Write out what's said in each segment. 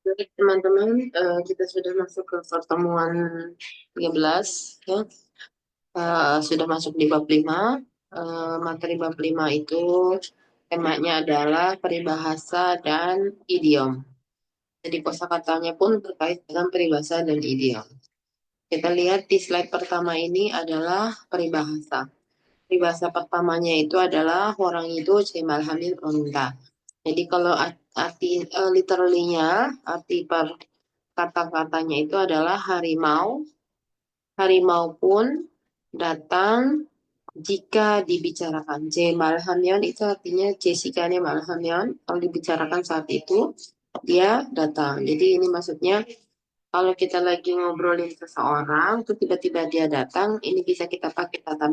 Baik, teman-teman, kita sudah masuk ke pertemuan 13, ya. Sudah masuk di bab 5. Materi bab 5 itu temanya adalah peribahasa dan idiom. Jadi kosakatanya pun terkait dengan peribahasa dan idiom. Kita lihat di slide pertama ini adalah peribahasa. Peribahasa pertamanya itu adalah orang itu cemal hamil unta. Jadi kalau arti literally-nya, arti per kata-katanya itu adalah harimau. Harimau pun datang jika dibicarakan. J malhamyon itu artinya Jessica-nya malhamyon. Kalau dibicarakan saat itu, dia datang. Jadi ini maksudnya kalau kita lagi ngobrolin seseorang, tuh tiba-tiba dia datang, ini bisa kita pakai kata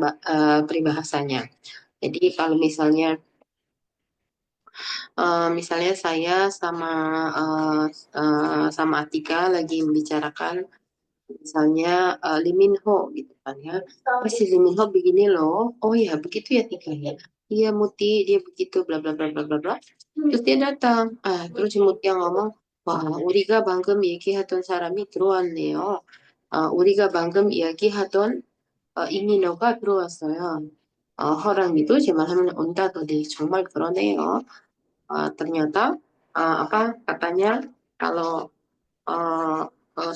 peribahasanya. Jadi kalau misalnya saya eh, sama Atika lagi membicarakan misalnya Lee Min Ho gitu kan ya. Oh, si Lee Min Ho begini loh. Oh ya, begitu ya Tika ya. Iya Muti, dia begitu bla bla bla bla bla bla. Terus dia datang. Terus si Muti yang ngomong, "Wah, 우리가 방금 얘기하던 사람이 들어왔네요. 우리가 방금 이야기하던 이민호가 들어왔어요." 허랑 itu cuma 하면 온다더니 정말 그러네요. ternyata apa katanya kalau eh,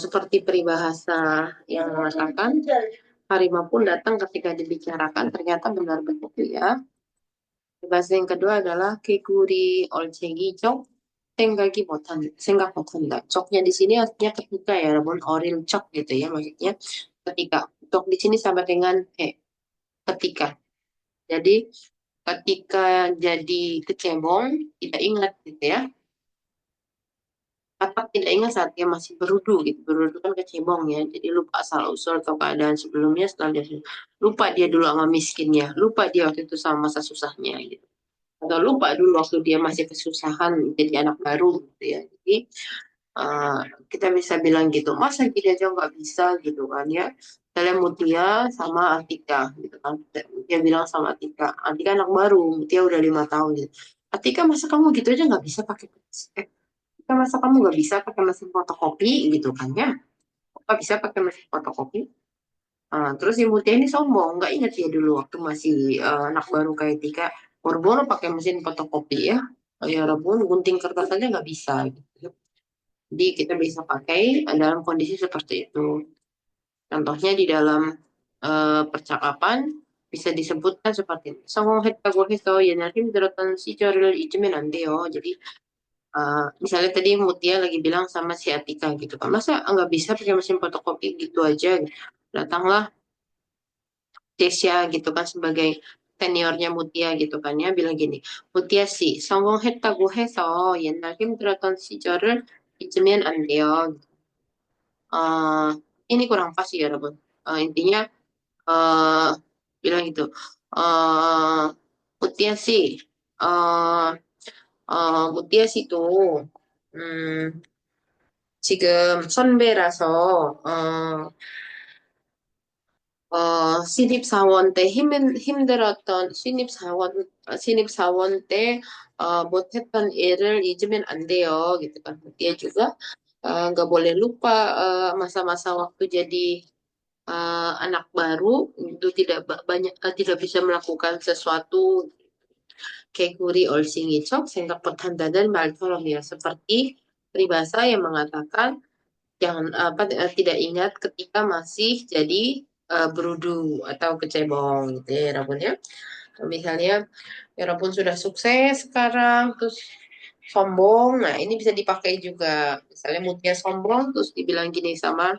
seperti peribahasa yang mengatakan harimau pun datang ketika dibicarakan ternyata benar begitu ya. Bahasa yang kedua adalah kekuri olcegi cok senggak 못한다. Coknya di sini artinya ketika ya, namun oril cok gitu ya maksudnya ketika. Cok di sini sama dengan ketika. Jadi ketika jadi kecebong tidak ingat gitu ya. Apa tidak ingat saat dia masih berudu gitu. Berudu kan kecebong ya. Jadi lupa asal usul atau keadaan sebelumnya setelah dia lupa dia dulu sama miskinnya, lupa dia waktu itu sama masa susahnya gitu. Atau lupa dulu waktu dia masih kesusahan jadi anak baru gitu ya. Jadi eh, kita bisa bilang gitu, masa gini aja nggak bisa gitu kan ya. Misalnya Mutia sama Atika gitu kan. Dia bilang sama Atika, Atika anak baru, Mutia udah 5 tahun gitu. Atika masa kamu gitu aja nggak bisa pakai masa kamu nggak bisa pakai mesin fotokopi gitu kan ya? Nggak bisa pakai mesin fotokopi. Terus ibu dia ini sombong, nggak ingat ya dulu waktu masih anak baru kayak Tika, boro-boro pakai mesin fotokopi ya. Ya Rabun, gunting kertas aja nggak bisa gitu. Jadi kita bisa pakai dalam kondisi seperti itu. Contohnya di dalam percakapan bisa disebutkan seperti ini. 성공했다고 해서 얘는 힘들었던 시절을 잊으면 안 돼요. Jadi misalnya tadi Mutia lagi bilang sama si Atika gitu kan, masa nggak bisa pakai mesin fotokopi gitu aja? Datanglah Desya gitu kan sebagai seniornya Mutia gitu kan ya, bilang gini, Mutia sih, 성공했다고 해서 옛날 힘들었던 시절을 잊으면 안 돼요. Eh, ini kurang pas ya, Rabun. Intinya eh bilang gitu, eh Mutia sih, eh Mutia sih tuh, 음, 지금 선배라서 신입사원 때 힘들었던 신입사원 때 못했던 일을 잊으면 안 돼요 gitu kan dia juga nggak boleh lupa masa-masa waktu jadi anak baru itu tidak bisa melakukan sesuatu 개구리 얼씬이 척 생각 못한다는 말처럼이야 seperti peribahasa yang mengatakan jangan tidak ingat ketika masih jadi berudu atau kecebong gitu ya Rabun ya. Misalnya ya Rabun sudah sukses sekarang terus sombong, nah ini bisa dipakai juga. Misalnya moodnya sombong terus dibilang gini sama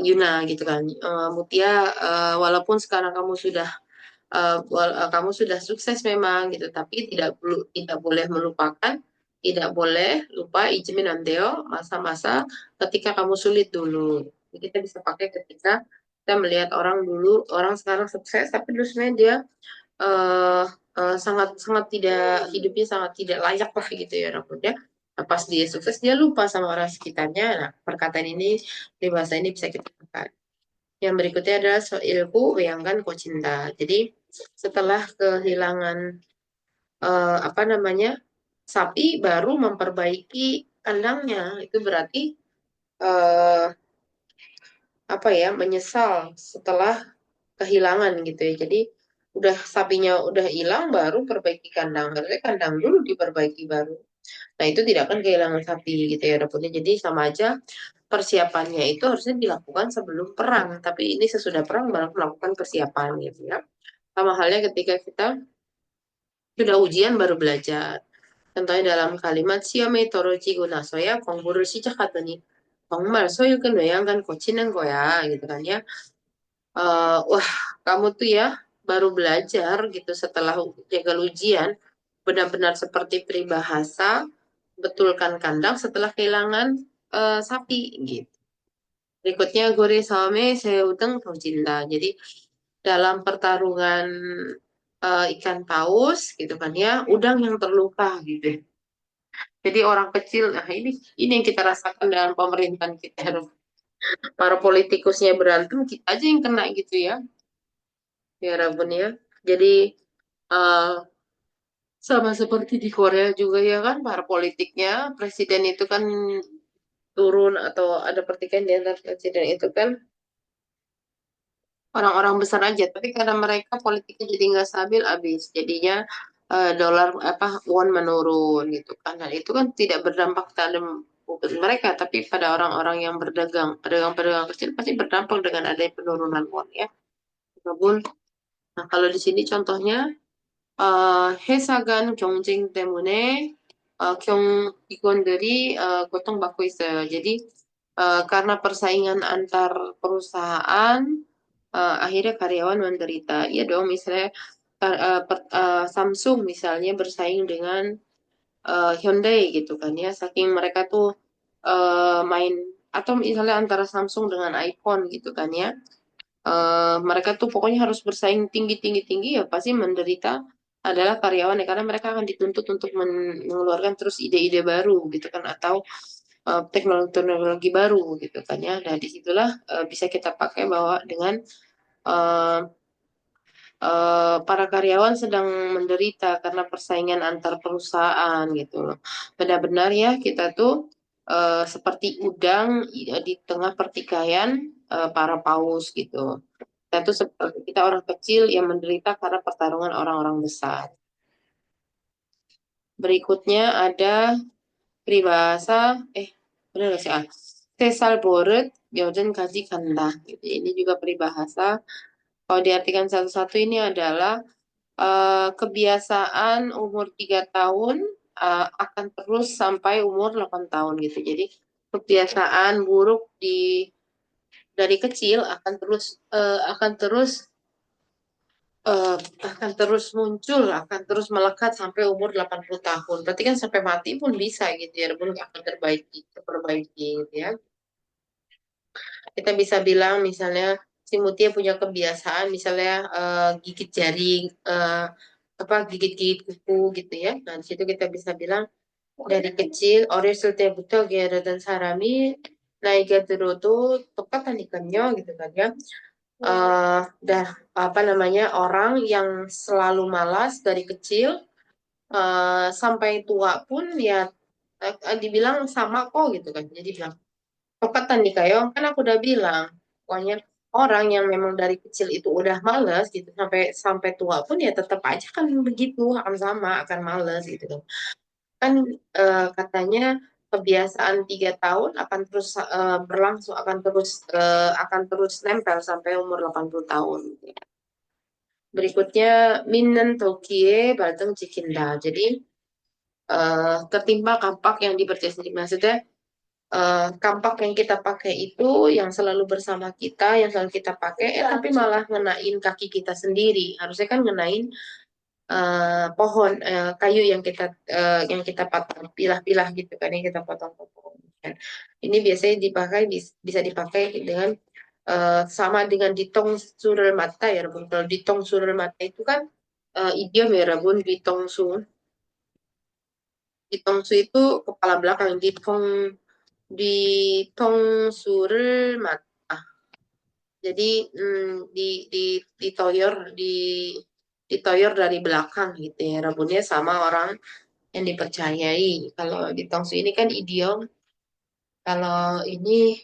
Yuna gitu kan. Mutia, walaupun sekarang kamu sudah sukses memang gitu, tapi tidak boleh melupakan, tidak boleh lupa ijmin andeo masa-masa ketika kamu sulit dulu. Jadi kita bisa pakai ketika kita melihat orang dulu, orang sekarang sukses, tapi dulu sebenarnya dia eh sangat sangat tidak hidupnya sangat tidak layak lah gitu ya rambutnya. Nah, pas dia sukses dia lupa sama orang sekitarnya. Nah, perkataan ini di bahasa ini bisa kita pakai. Yang berikutnya adalah soilku bayangkan kocinta. Jadi setelah kehilangan apa namanya sapi baru memperbaiki kandangnya. Itu berarti eh, apa ya, menyesal setelah kehilangan gitu ya. Jadi udah sapinya udah hilang baru perbaiki kandang. Berarti kandang dulu diperbaiki baru. Nah, itu tidak akan kehilangan sapi gitu ya dapurnya. Jadi sama aja persiapannya itu harusnya dilakukan sebelum perang, tapi ini sesudah perang baru melakukan persiapan gitu ya. Sama halnya ketika kita sudah ujian baru belajar. Contohnya dalam kalimat siome toroji guna soya kongguru 시작하더니 정말 소유근 외양간 고치는 거야 gitu kan ya. Wah, kamu tuh ya baru belajar gitu setelah jagal ujian, benar-benar seperti peribahasa, betulkan kandang setelah kehilangan sapi gitu. Berikutnya gore same seudeng tojinda. Jadi dalam pertarungan ikan paus gitu kan ya, udang yang terluka gitu. Jadi orang kecil, nah ini yang kita rasakan dalam pemerintahan kita. Para politikusnya berantem, kita aja yang kena gitu ya. Ya Rabun ya. Jadi eh, sama seperti di Korea juga ya kan, para politiknya, presiden itu kan turun atau ada pertikaian di antara presiden itu kan orang-orang besar aja. Tapi karena mereka politiknya jadi nggak stabil, habis. Jadinya dolar apa won menurun gitu kan. Dan itu kan tidak berdampak pada mereka, tapi pada orang-orang yang berdagang, pedagang-pedagang kecil pasti berdampak dengan adanya penurunan won ya. Walaupun, nah kalau di sini contohnya 회사 간 경쟁 때문에 직원들이 고통받고 있어요. Jadi karena persaingan antar perusahaan, akhirnya karyawan menderita. Iya dong, misalnya Samsung misalnya bersaing dengan Hyundai gitu kan ya, saking mereka tuh main atau misalnya antara Samsung dengan iPhone gitu kan ya, mereka tuh pokoknya harus bersaing tinggi tinggi tinggi ya pasti menderita adalah karyawan ya karena mereka akan dituntut untuk mengeluarkan terus ide-ide baru gitu kan atau teknologi-teknologi baru gitu kan ya. Nah, disitulah bisa kita pakai bahwa dengan eh, para karyawan sedang menderita karena persaingan antar perusahaan gitu loh. Benar-benar ya kita tuh seperti udang di tengah pertikaian para paus gitu. Kita tuh seperti kita orang kecil yang menderita karena pertarungan orang-orang besar. Berikutnya ada peribahasa, benar nggak sih? Sesal borot, yoden kaji kanda. Gitu. Ini juga peribahasa. Kalau diartikan satu-satu ini adalah kebiasaan umur 3 tahun akan terus sampai umur 8 tahun gitu. Jadi kebiasaan buruk dari kecil eh, akan terus muncul, akan terus melekat sampai umur 80 tahun. Berarti kan sampai mati pun bisa gitu ya, pun akan terperbaiki gitu ya. Kita bisa bilang misalnya si Mutia punya kebiasaan misalnya gigit jaring, apa gigit-gigit kuku gitu ya. Nah, di situ kita bisa bilang dari kecil 어렸을 때부터 게으르던 사람이 나이가 들어도 똑같다니까요 gitu kan ya. Dah apa namanya orang yang selalu malas dari kecil sampai tua pun ya dibilang sama kok gitu kan. Jadi bilang Pepatan nih kayo, kan aku udah bilang, pokoknya orang yang memang dari kecil itu udah males gitu sampai sampai tua pun ya tetap aja kan begitu akan sama akan males gitu kan. Kan katanya kebiasaan 3 tahun akan terus berlangsung akan terus nempel sampai umur 80 tahun. Berikutnya Minen Tokie Balteng Cikinda. Jadi ketimpa kampak yang dipercaya sendiri. Maksudnya kampak yang kita pakai itu yang selalu bersama kita, yang selalu kita pakai, tapi malah ngenain kaki kita sendiri. Harusnya kan ngenain pohon, kayu yang kita patang, pilah-pilah gitu kan, yang kita potong-potong. Ini biasanya bisa dipakai dengan sama dengan ditong surel mata ya, Rabun. Kalau ditong surel mata itu kan idiom ya, Rabun. Ditongsu itu kepala belakang, ditong surel mata. Jadi ditoyor dari belakang gitu ya. Rabunnya sama orang yang dipercayai. Kalau di Tongsu ini kan idiom, kalau ini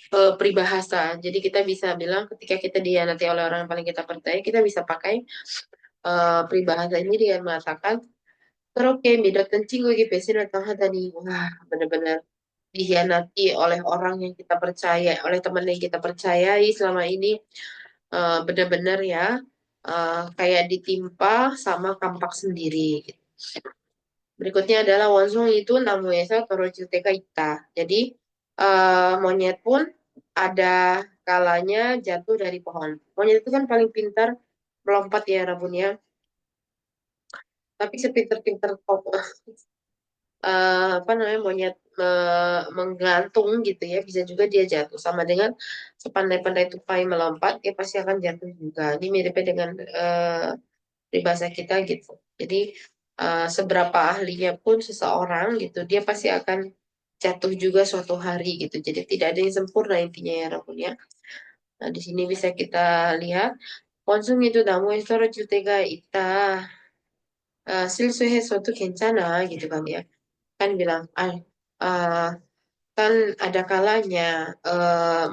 peribahasa. Jadi kita bisa bilang ketika kita dihianati oleh orang yang paling kita percaya, kita bisa pakai peribahasa ini dengan mengatakan, Keroke, midot kencing gue gitu, datang tadi. Wah, benar-benar dihianati oleh orang yang kita percaya, oleh teman yang kita percayai selama ini, benar-benar ya, kayak ditimpa sama kampak sendiri. Gitu. Berikutnya adalah Wonsong itu namuesa Torochuteka Ita. Jadi monyet pun ada kalanya jatuh dari pohon. Monyet itu kan paling pintar melompat ya Rabun ya. Tapi sepinter-pinter apa namanya monyet menggantung gitu ya bisa juga dia jatuh sama dengan sepandai-pandai tupai melompat dia pasti akan jatuh juga. Ini miripnya dengan peribahasa kita gitu. Jadi seberapa ahlinya pun seseorang gitu, dia pasti akan jatuh juga suatu hari gitu. Jadi tidak ada yang sempurna intinya ya Rabun ya. Nah, di sini bisa kita lihat konsum itu damu istoro jutega ita silsuhe suatu kencana gitu kan ya. Kan bilang ah, kan ada kalanya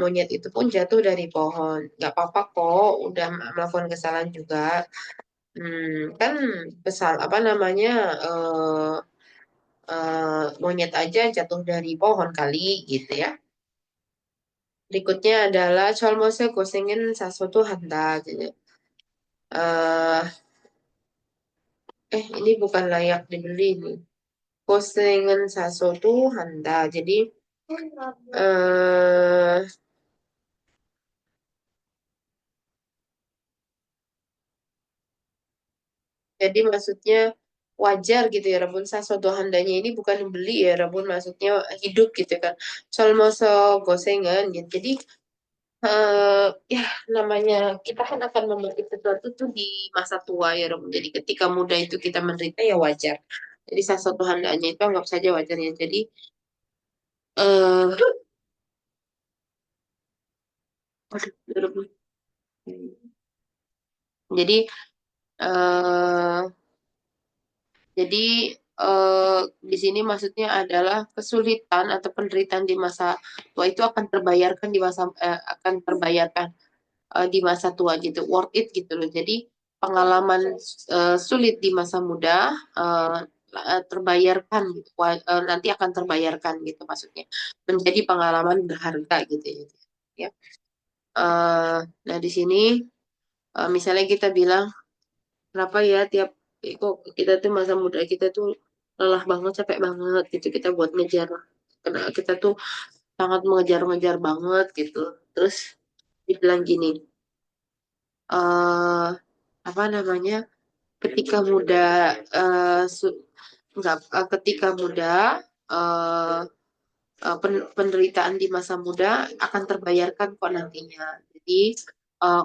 monyet itu pun jatuh dari pohon. Nggak apa-apa kok, udah melakukan kesalahan juga. Kan besar apa namanya monyet aja jatuh dari pohon kali gitu ya. Berikutnya adalah cholmose gosengin sasoto handa. Jadi, ini bukan layak dibeli nih. Gosengin sasoto handa. Jadi eh, jadi maksudnya wajar gitu ya Rabun sasodo handanya ini bukan beli ya Rabun maksudnya hidup gitu kan. Cholmoso gosengan gitu. Jadi ya namanya kita kan akan memiliki sesuatu tuh di masa tua ya Rabun. Jadi ketika muda itu kita menderita ya wajar. Jadi sasodo handanya itu anggap saja wajar ya. Jadi eh aduh, ya Rabun. Jadi eh Jadi di sini maksudnya adalah kesulitan atau penderitaan di masa tua itu akan terbayarkan akan terbayarkan di masa tua gitu, worth it gitu loh. Jadi pengalaman sulit di masa muda terbayarkan gitu, nanti akan terbayarkan gitu maksudnya, menjadi pengalaman berharga gitu ya. Ya. Nah di sini misalnya kita bilang kenapa ya tiap kok kita tuh masa muda kita tuh lelah banget, capek banget gitu kita buat ngejar. Karena kita tuh sangat mengejar-ngejar banget gitu. Terus dibilang gini, eh apa namanya? Ketika muda enggak, ketika muda eh penderitaan di masa muda akan terbayarkan kok nantinya. Jadi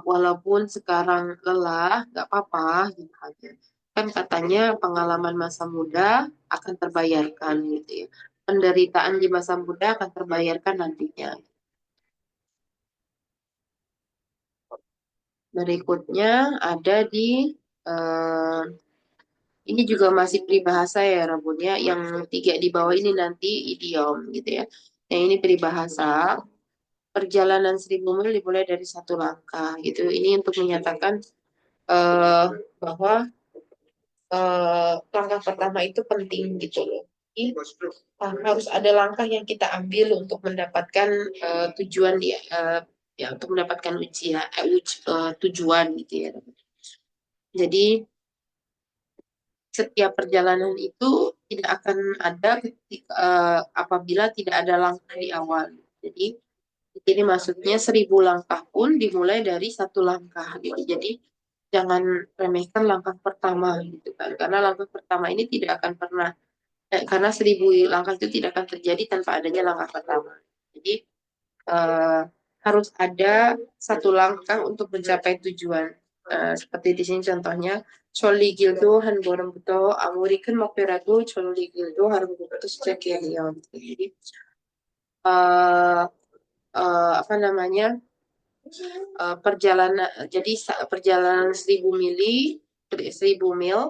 walaupun sekarang lelah, nggak apa-apa gitu aja. Kan katanya pengalaman masa muda akan terbayarkan gitu ya. Penderitaan di masa muda akan terbayarkan nantinya. Berikutnya ada di eh, ini juga masih peribahasa ya Rabunnya. Yang tiga di bawah ini nanti idiom gitu ya. Yang ini peribahasa. Perjalanan 1.000 mil dimulai dari satu langkah gitu. Ini untuk menyatakan eh, bahwa langkah pertama itu penting gitu loh. Jadi, harus ada langkah yang kita ambil untuk mendapatkan tujuan dia, ya untuk mendapatkan tujuan gitu ya. Jadi setiap perjalanan itu tidak akan ada apabila tidak ada langkah di awal. Jadi ini maksudnya 1.000 langkah pun dimulai dari satu langkah gitu. Jadi jangan remehkan langkah pertama gitu kan. Karena langkah pertama ini tidak akan pernah, karena 1.000 langkah itu tidak akan terjadi tanpa adanya langkah pertama. Jadi eh, harus ada satu langkah untuk mencapai tujuan. Seperti di sini contohnya, Choli Gildo Hanborombuto Amurikan Mokperago Choli Gildo Hanborombuto Sekian. Jadi eh, apa namanya? Perjalanan jadi perjalanan 1.000 mil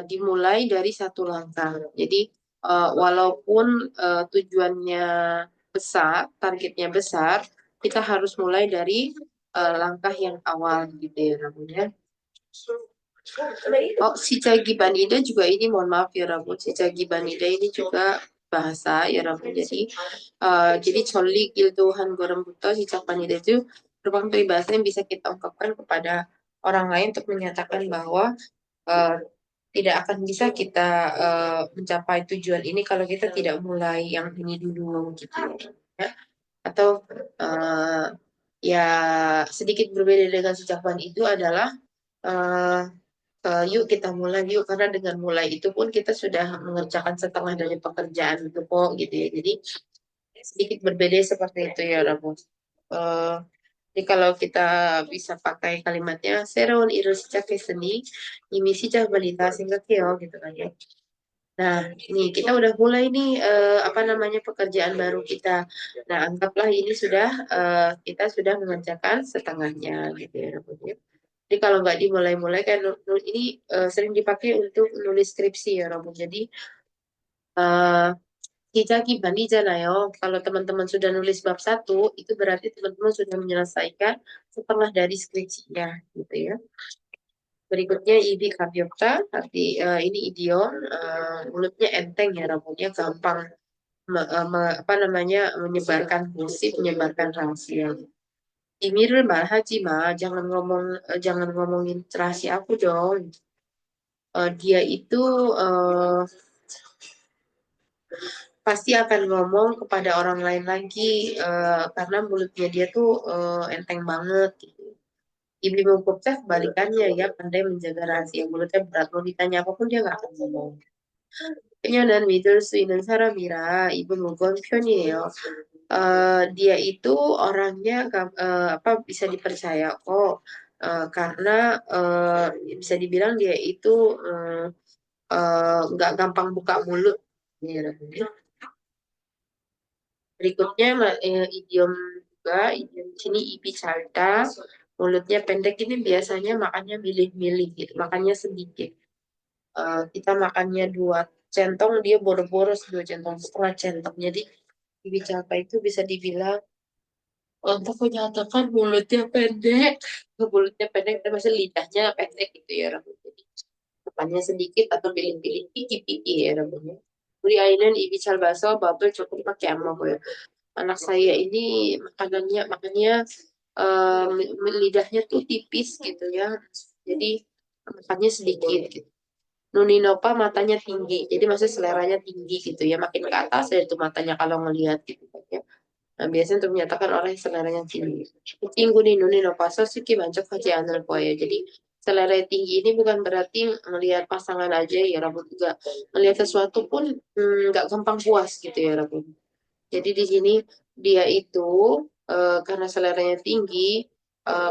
dimulai dari satu langkah. Jadi walaupun tujuannya besar, targetnya besar, kita harus mulai dari langkah yang awal gitu ya, Rabun ya. Oh, si Cagibanida juga ini, mohon maaf ya Rabun, si Cagibanida ini juga bahasa ya Rabun. Jadi coli giltuhan gorem buto si Cagibanida itu merupakan peribahasa yang bisa kita ungkapkan kepada orang lain untuk menyatakan bahwa eh, tidak akan bisa kita mencapai tujuan ini kalau kita tidak mulai yang ini dulu gitu ya. Atau eh, ya sedikit berbeda dengan si Cakwan itu adalah eh, yuk kita mulai yuk, karena dengan mulai itu pun kita sudah mengerjakan setengah dari pekerjaan itu kok gitu ya. Jadi sedikit berbeda seperti itu ya Rabu. Eh, jadi kalau kita bisa pakai kalimatnya seron irus cake seni imisi cah balita sehingga keo gitu kan ya. Nah, ini kita udah mulai nih apa namanya pekerjaan baru kita. Nah, anggaplah ini sudah kita sudah mengerjakan setengahnya gitu ya Rabu. Jadi kalau nggak dimulai-mulai kan ini sering dipakai untuk nulis skripsi ya Romo. Jadi eh kita ya. Kalau teman-teman sudah nulis bab satu, itu berarti teman-teman sudah menyelesaikan setengah dari skripsinya, gitu ya. Berikutnya ibi kabyokta, arti ini idiom, mulutnya enteng ya, Ramonya gampang apa namanya menyebarkan gosip, menyebarkan rahasia. Imirul Haji mah, jangan ngomongin rahasia aku dong. Dia itu eh, pasti akan ngomong kepada orang lain lagi karena mulutnya dia tuh enteng banget gitu. Ibu Mukobza kebalikannya ya pandai menjaga rahasia mulutnya berat mau ditanya apapun dia nggak akan ngomong. Kenyanan middle Sweden Saramira Ibu Mugon Pionir dia itu orangnya apa bisa dipercaya kok. Karena bisa dibilang dia itu nggak gampang buka mulut. Ya, berikutnya idiom juga, idiom di sini ibi salta, mulutnya pendek ini biasanya makannya milih-milih gitu, makannya sedikit. Kita makannya 2 centong, dia boros-boros 2 centong, setengah centong. Jadi ibi salta itu bisa dibilang untuk menyatakan mulutnya pendek, mulutnya pendek, tapi maksudnya lidahnya pendek gitu ya rambut. Jadi makannya sedikit atau pilih-pilih piki-piki ya rambutnya. Beri ainan ibi salbaso, bubble cukup pakai amma ya. Anak saya ini makannya lidahnya tuh tipis gitu ya. Jadi makannya sedikit gitu. Nuninopa matanya tinggi. Jadi maksudnya seleranya tinggi gitu ya. Makin ke atas ya itu matanya kalau ngelihat gitu kan ya. Nah, biasanya untuk menyatakan orang yang seleranya tinggi. Tinggu nih Nuninopa Sosuki bancok haji anal ya. Jadi selera yang tinggi ini bukan berarti melihat pasangan aja ya rambut juga. Melihat sesuatu pun nggak gampang puas gitu ya rambut. Jadi di sini dia itu karena seleranya tinggi,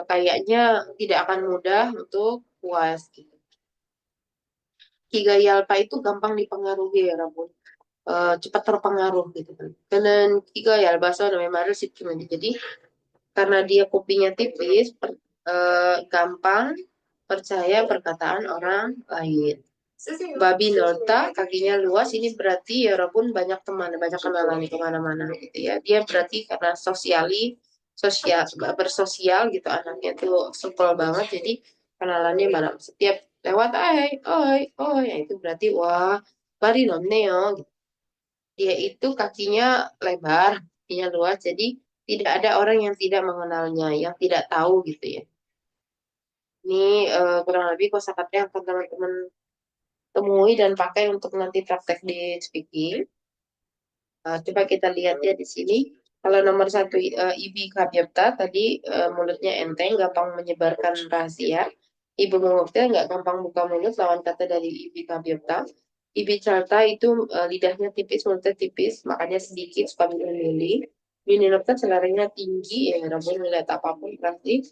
kayaknya tidak akan mudah untuk puas gitu. Kiga Yalpa itu gampang dipengaruhi ya Rabun. Cepat terpengaruh gitu kan. Karena Kiga Yalpa so namanya Maru sih jadi karena dia kupingnya tipis, gampang percaya perkataan orang lain. Babi Norta kakinya luas ini berarti ya walaupun banyak teman, banyak kenalan di kemana-mana gitu ya. Dia berarti karena sosial bersosial gitu anaknya tuh supel banget jadi kenalannya mana setiap lewat oi oi ya itu berarti wah bari nonneo gitu. Dia itu kakinya lebar, kakinya luas jadi tidak ada orang yang tidak mengenalnya, yang tidak tahu gitu ya. Ini kurang lebih kosakata yang akan teman-teman temui dan pakai untuk nanti praktek di speaking. Coba kita lihat ya di sini. Kalau nomor satu Ibi Kabyapta tadi mulutnya enteng, gampang menyebarkan rahasia. Ibu Mengukta nggak gampang buka mulut, lawan kata dari Ibi Kabyapta. Ibi Carta itu lidahnya tipis, mulutnya tipis, makanya sedikit, suka milih-milih. Bini Nokta seleranya tinggi, ya Rabun melihat apapun pasti.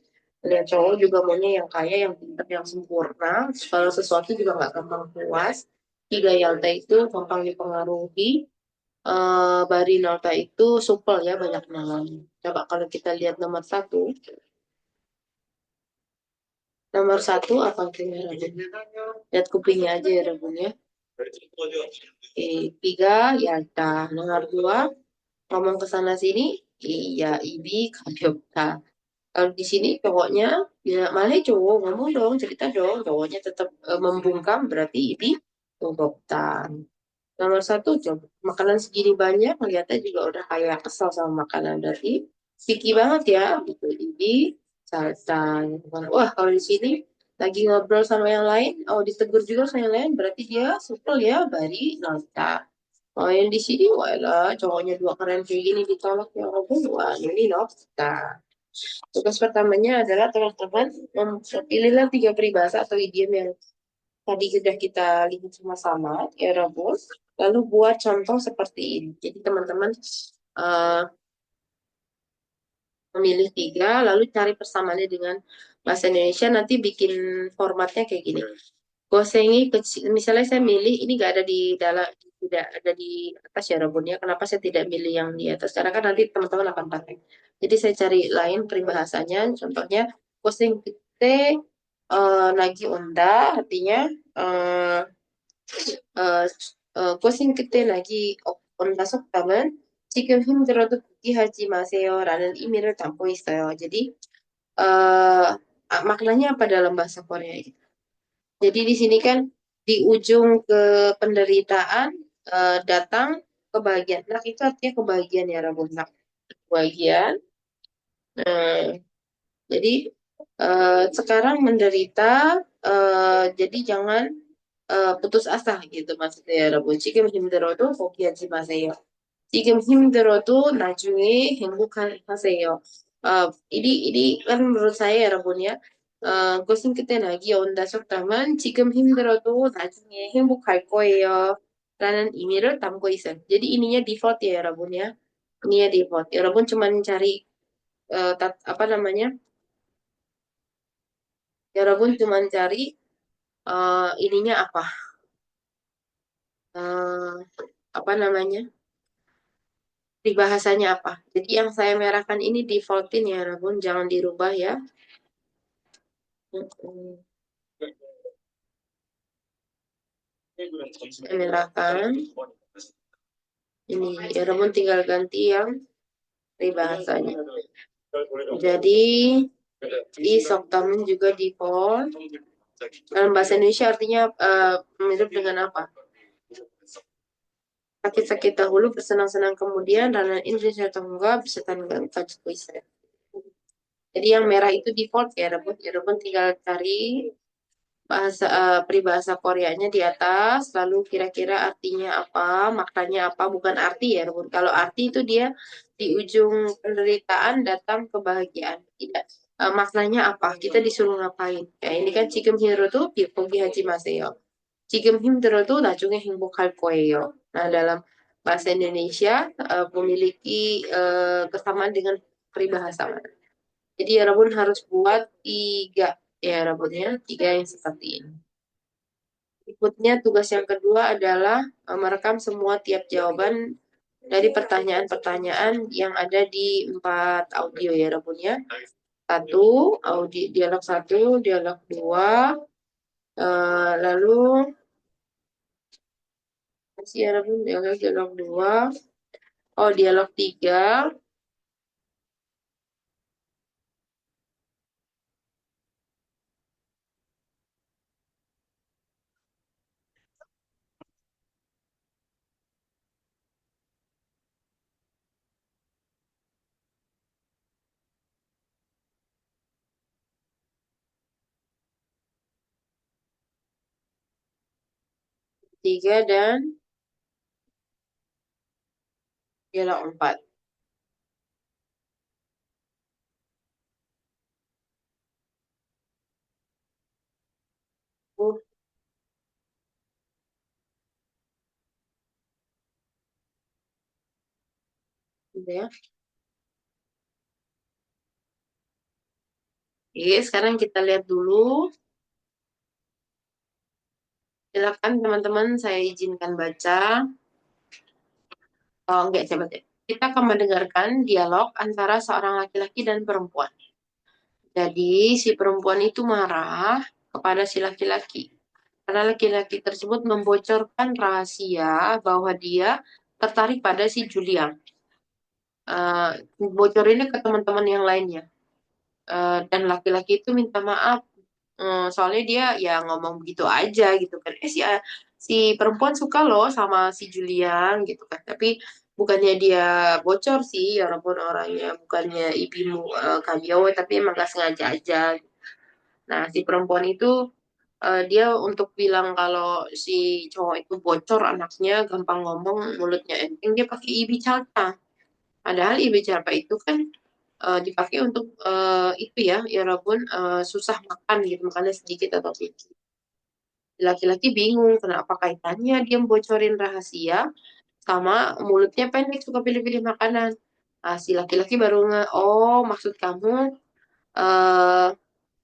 Melihat cowok juga maunya yang kaya, yang pintar, yang sempurna. Kalau sesuatu juga nggak gampang puas. Tiga Yalta itu gampang dipengaruhi. Barinalta itu supel ya banyak kenalan. Coba kalau kita lihat nomor satu, Nomor satu apa itu ya, Rabun? Lihat kupingnya aja ya, Rabun ya. Tiga, ya dah. Nomor dua, ngomong ke sana sini, iya, ibi, kabyokta. Kalau di sini cowoknya, ya malah cowok ngomong dong, cerita dong. Cowoknya tetap membungkam, berarti ibi, kabyokta. Nomor satu, coba makanan segini banyak, ngeliatnya juga udah kayak kesel sama makanan. Berarti picky banget ya, gitu. Ini santai. Wah, kalau di sini lagi ngobrol sama yang lain, oh ditegur juga sama yang lain, berarti dia supel ya, bari, nota. Oh yang di sini, wah cowoknya dua keren kayak gini ditolak ya ampun, wah ini nota. Tugas pertamanya adalah teman-teman pilihlah tiga peribahasa atau idiom yang tadi sudah kita lihat sama-sama, ya Rabbul. Lalu buat contoh seperti ini. Jadi teman-teman eh, memilih tiga, lalu cari persamaannya dengan bahasa Indonesia. Nanti bikin formatnya kayak gini. Gosengi kecil, misalnya saya milih ini nggak ada di dalam, tidak ada di atas ya Rabbul ya. Kenapa saya tidak milih yang di atas? Karena kan nanti teman-teman akan pakai. Jadi saya cari lain peribahasanya. Contohnya goseng kete lagi onda, artinya eh, 어, 고생끝에 낙이 온다 속담은 지금 힘들어도 포기하지 마세요라는 의미를 담고 있어요. Jadi maknanya apa dalam bahasa Korea itu? Jadi di sini kan di ujung ke penderitaan datang kebahagiaan. Nak itu artinya kebahagiaan ya Rabun. Nak kebahagiaan. Eh, jadi sekarang menderita, jadi jangan putus asa gitu maksudnya ya 여러분. 지금 힘들어도 포기하지 마세요. 지금 힘들어도 나중에 행복하세요. ini kan menurut saya ya Rabun ya. Gosim kete lagi 온다 속담은 지금 힘들어도 나중에 행복할 거예요. 라는 의미를 담고 있어요. jadi ininya default ya Rabun ya. Ininya default. Ya Rabun cuman cari apa namanya? Ya Rabun cuman cari ininya apa? Eh, apa namanya? Peribahasanya apa? Jadi yang saya merahkan ini defaultin ya Rabun, jangan dirubah ya. Mm-mm. Saya merahkan ini ya Rabun tinggal ganti yang peribahasanya. Jadi di Soktamin juga default. Dalam bahasa Indonesia artinya mirip dengan apa? Sakit-sakit dahulu, bersenang-senang kemudian, dan Indonesia tangga bisa tanggal kaji. Jadi yang merah itu default ya, Rebun. Ya, Rebun tinggal cari bahasa peribahasa Koreanya di atas, lalu kira-kira artinya apa, maknanya apa, bukan arti ya, Rebun. Kalau arti itu dia di ujung penderitaan datang kebahagiaan. Tidak. Maknanya apa? Kita disuruh ngapain? Ya, ini kan 지금 힘들어도 포기하지 마세요. 지금 힘들어도 나중에 행복할 거예요. Nah, dalam bahasa Indonesia memiliki kesamaan dengan peribahasa. Jadi ya Rabun harus buat tiga ya Rabun ya, tiga yang seperti ini. Berikutnya tugas yang kedua adalah merekam semua tiap jawaban dari pertanyaan-pertanyaan yang ada di empat audio ya Rabun ya. Satu, dialog satu, dialog dua, lalu masih ya Rabun, dialog dua, oh dialog tiga, tiga dan dialog empat. Gitu ya. Oke, sekarang kita lihat dulu. Silakan teman-teman, saya izinkan baca. Oh, enggak, coba deh. Kita akan mendengarkan dialog antara seorang laki-laki dan perempuan. Jadi si perempuan itu marah kepada si laki-laki. Karena laki-laki tersebut membocorkan rahasia bahwa dia tertarik pada si Julia. Eh, bocorinnya ke teman-teman yang lainnya. Dan laki-laki itu minta maaf. Soalnya dia ya ngomong begitu aja gitu kan. Si perempuan suka loh sama si Julian gitu kan. Tapi bukannya dia bocor sih, walaupun orangnya bukannya ibumu Kabio, tapi emang gak sengaja aja. Nah, si perempuan itu dia untuk bilang kalau si cowok itu bocor anaknya, gampang ngomong, mulutnya enteng, dia pakai ibi calca. Padahal ibi calca itu kan dipakai untuk itu ya, ya walaupun susah makan gitu, makannya sedikit atau sedikit. Laki-laki bingung kenapa kaitannya dia bocorin rahasia sama mulutnya pendek suka pilih-pilih makanan. Nah, si laki-laki baru oh maksud kamu eh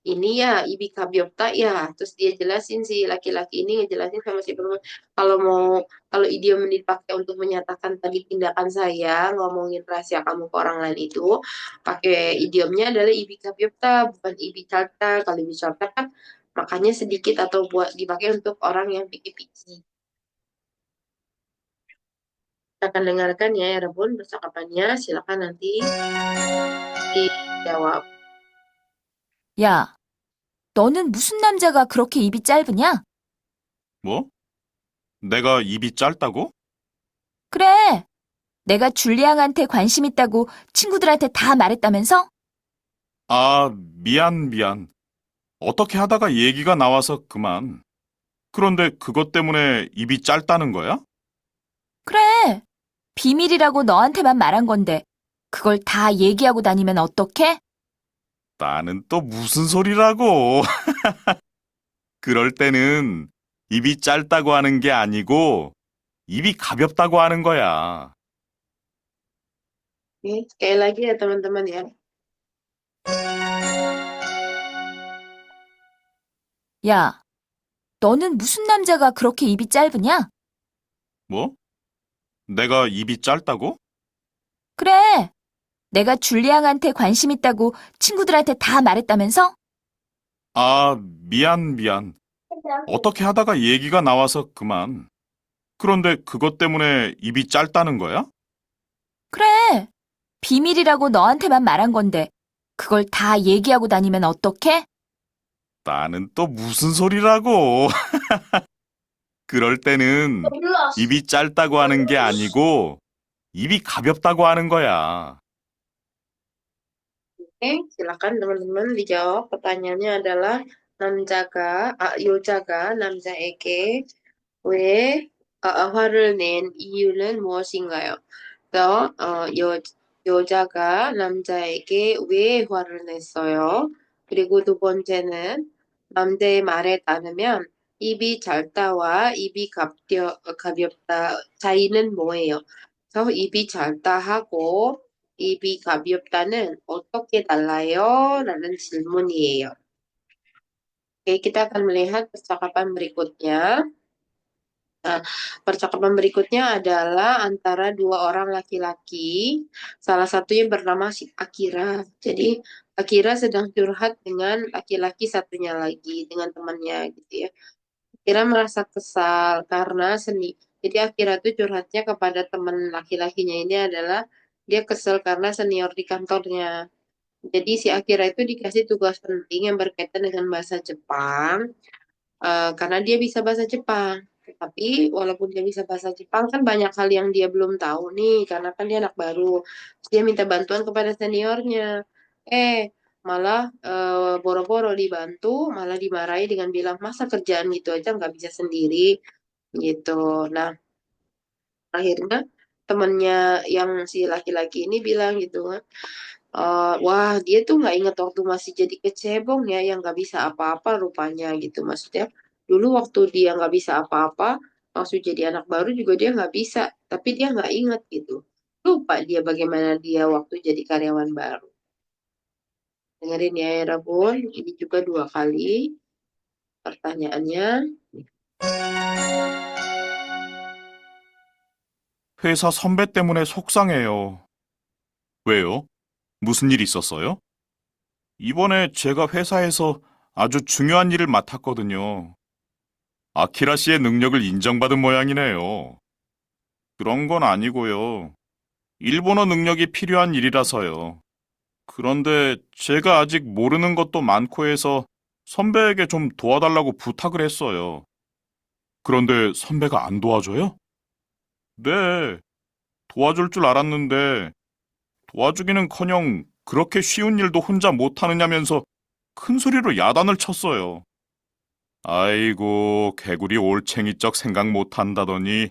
ini ya Ibika Biopta ya. Terus dia jelasin si laki-laki ini ngejelasin sama si perempuan kalau mau kalau idiom ini dipakai untuk menyatakan tadi tindakan saya ngomongin rahasia kamu ke orang lain itu pakai idiomnya adalah Ibika Biopta bukan Ibicalta. Kalau Ibicalta kan makanya sedikit atau buat dipakai untuk orang yang pikir-pikir. Kita akan dengarkan ya, Rebun percakapannya. Silakan nanti dijawab. 야, 너는 무슨 남자가 그렇게 입이 짧으냐? 뭐? 내가 입이 짧다고? 그래, 내가 줄리앙한테 관심 있다고 친구들한테 다 말했다면서? 아, 미안. 어떻게 하다가 얘기가 나와서 그만. 그런데 그것 때문에 입이 짧다는 거야? 그래, 비밀이라고 너한테만 말한 건데, 그걸 다 얘기하고 다니면 어떡해? 나는 또 무슨 소리라고. 그럴 때는 입이 짧다고 하는 게 아니고 입이 가볍다고 하는 거야. Oke, sekali lagi ya teman-teman ya. 야, 너는 무슨 남자가 그렇게 입이 짧으냐? 뭐? 내가 입이 짧다고? 그래, 내가 줄리앙한테 관심 있다고 친구들한테 다 말했다면서? 아, 미안. 어떻게 하다가 얘기가 나와서 그만. 그런데 그것 때문에 입이 짧다는 거야? 그래, 비밀이라고 너한테만 말한 건데, 그걸 다 얘기하고 다니면 어떡해? 나는 또 무슨 소리라고. 그럴 때는 입이 짧다고 하는 게 아니고 입이 가볍다고 하는 거야. Oke, silakan teman-teman dijawab. Pertanyaannya adalah 남자가 여자가 남자에게 왜 화를 낸 이유는 무엇인가요? 그래서 여자가 남자에게 왜 화를 냈어요? 그리고 두 번째는 남자의 말에 따르면 입이 짧다와 입이 가볍다 차이는 뭐예요? 그래서 입이 짧다 하고 입이 가볍다는 어떻게 달라요? 라는 질문이에요. Oke, kita akan melihat percakapan berikutnya. Nah, percakapan berikutnya adalah antara dua orang laki-laki. Salah satunya bernama si Akira. Jadi Akira sedang curhat dengan laki-laki satunya lagi, dengan temannya gitu ya. Akira merasa kesal karena seni. Jadi Akira tuh curhatnya kepada teman laki-lakinya ini adalah dia kesel karena senior di kantornya. Jadi si Akira itu dikasih tugas penting yang berkaitan dengan bahasa Jepang karena dia bisa bahasa Jepang. Tapi walaupun dia bisa bahasa Jepang kan banyak hal yang dia belum tahu nih karena kan dia anak baru. Terus dia minta bantuan kepada seniornya. Eh malah boro-boro dibantu, malah dimarahi dengan bilang masa kerjaan gitu aja nggak bisa sendiri gitu. Nah akhirnya temennya yang si laki-laki ini bilang gitu kan. Wah dia tuh nggak inget waktu masih jadi kecebong ya yang nggak bisa apa-apa rupanya gitu maksudnya dulu waktu dia nggak bisa apa-apa langsung jadi anak baru juga dia nggak bisa tapi dia nggak inget gitu lupa dia bagaimana dia waktu jadi karyawan baru dengerin ya Rabun ini juga dua kali pertanyaannya. 회사 선배 때문에 속상해요. 왜요? 무슨 일 있었어요? 이번에 제가 회사에서 아주 중요한 일을 맡았거든요. 아키라 씨의 능력을 인정받은 모양이네요. 그런 건 아니고요. 일본어 능력이 필요한 일이라서요. 그런데 제가 아직 모르는 것도 많고 해서 선배에게 좀 도와달라고 부탁을 했어요. 그런데 선배가 안 도와줘요? 네, 도와줄 줄 알았는데 도와주기는커녕 그렇게 쉬운 일도 혼자 못하느냐면서 큰 소리로 야단을 쳤어요. 아이고, 개구리 올챙이적 생각 못한다더니